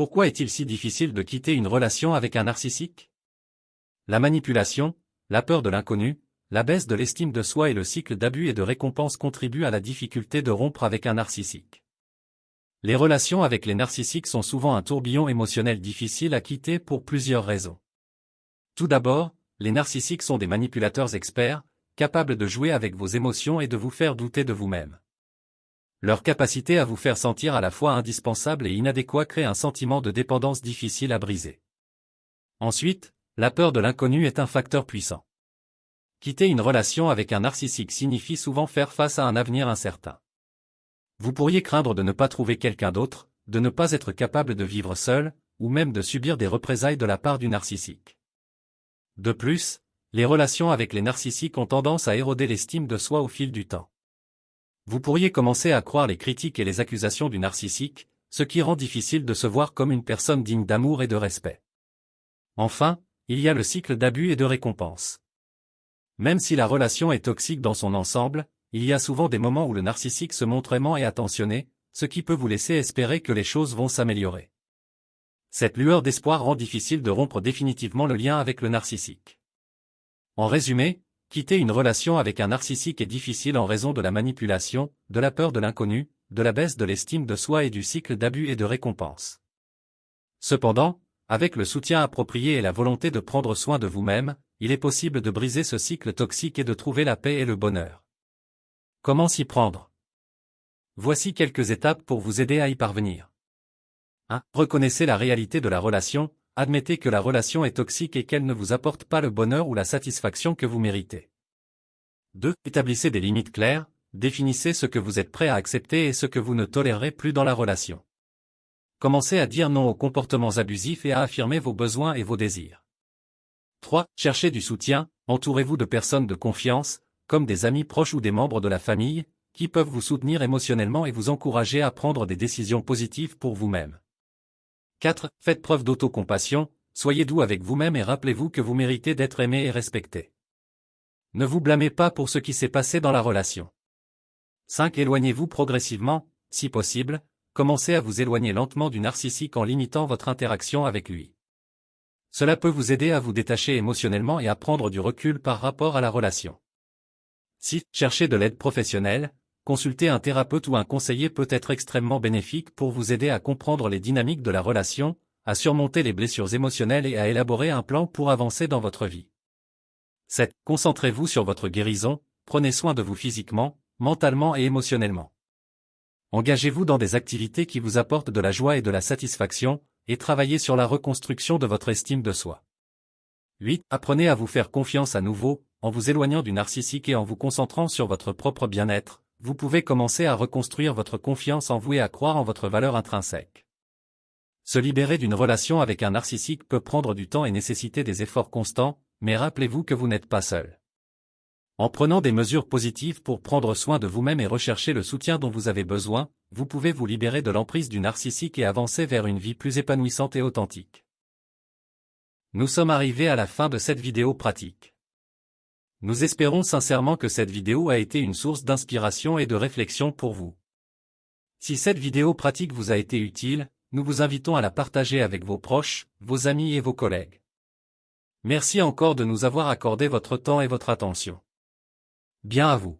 Pourquoi est-il si difficile de quitter une relation avec un narcissique? La manipulation, la peur de l'inconnu, la baisse de l'estime de soi et le cycle d'abus et de récompenses contribuent à la difficulté de rompre avec un narcissique. Les relations avec les narcissiques sont souvent un tourbillon émotionnel difficile à quitter pour plusieurs raisons. Tout d'abord, les narcissiques sont des manipulateurs experts, capables de jouer avec vos émotions et de vous faire douter de vous-même. Leur capacité à vous faire sentir à la fois indispensable et inadéquat crée un sentiment de dépendance difficile à briser. Ensuite, la peur de l'inconnu est un facteur puissant. Quitter une relation avec un narcissique signifie souvent faire face à un avenir incertain. Vous pourriez craindre de ne pas trouver quelqu'un d'autre, de ne pas être capable de vivre seul, ou même de subir des représailles de la part du narcissique. De plus, les relations avec les narcissiques ont tendance à éroder l'estime de soi au fil du temps. Vous pourriez commencer à croire les critiques et les accusations du narcissique, ce qui rend difficile de se voir comme une personne digne d'amour et de respect. Enfin, il y a le cycle d'abus et de récompenses. Même si la relation est toxique dans son ensemble, il y a souvent des moments où le narcissique se montre aimant et attentionné, ce qui peut vous laisser espérer que les choses vont s'améliorer. Cette lueur d'espoir rend difficile de rompre définitivement le lien avec le narcissique. En résumé, quitter une relation avec un narcissique est difficile en raison de la manipulation, de la peur de l'inconnu, de la baisse de l'estime de soi et du cycle d'abus et de récompenses. Cependant, avec le soutien approprié et la volonté de prendre soin de vous-même, il est possible de briser ce cycle toxique et de trouver la paix et le bonheur. Comment s'y prendre? Voici quelques étapes pour vous aider à y parvenir. 1. Reconnaissez la réalité de la relation, admettez que la relation est toxique et qu'elle ne vous apporte pas le bonheur ou la satisfaction que vous méritez. 2. Établissez des limites claires, définissez ce que vous êtes prêt à accepter et ce que vous ne tolérerez plus dans la relation. Commencez à dire non aux comportements abusifs et à affirmer vos besoins et vos désirs. 3. Cherchez du soutien, entourez-vous de personnes de confiance, comme des amis proches ou des membres de la famille, qui peuvent vous soutenir émotionnellement et vous encourager à prendre des décisions positives pour vous-même. 4. Faites preuve d'autocompassion, soyez doux avec vous-même et rappelez-vous que vous méritez d'être aimé et respecté. Ne vous blâmez pas pour ce qui s'est passé dans la relation. 5. Éloignez-vous progressivement, si possible, commencez à vous éloigner lentement du narcissique en limitant votre interaction avec lui. Cela peut vous aider à vous détacher émotionnellement et à prendre du recul par rapport à la relation. 6. Cherchez de l'aide professionnelle, consulter un thérapeute ou un conseiller peut être extrêmement bénéfique pour vous aider à comprendre les dynamiques de la relation, à surmonter les blessures émotionnelles et à élaborer un plan pour avancer dans votre vie. 7. Concentrez-vous sur votre guérison, prenez soin de vous physiquement, mentalement et émotionnellement. Engagez-vous dans des activités qui vous apportent de la joie et de la satisfaction, et travaillez sur la reconstruction de votre estime de soi. 8. Apprenez à vous faire confiance à nouveau, en vous éloignant du narcissique et en vous concentrant sur votre propre bien-être, vous pouvez commencer à reconstruire votre confiance en vous et à croire en votre valeur intrinsèque. Se libérer d'une relation avec un narcissique peut prendre du temps et nécessiter des efforts constants, mais rappelez-vous que vous n'êtes pas seul. En prenant des mesures positives pour prendre soin de vous-même et rechercher le soutien dont vous avez besoin, vous pouvez vous libérer de l'emprise du narcissique et avancer vers une vie plus épanouissante et authentique. Nous sommes arrivés à la fin de cette vidéo pratique. Nous espérons sincèrement que cette vidéo a été une source d'inspiration et de réflexion pour vous. Si cette vidéo pratique vous a été utile, nous vous invitons à la partager avec vos proches, vos amis et vos collègues. Merci encore de nous avoir accordé votre temps et votre attention. Bien à vous.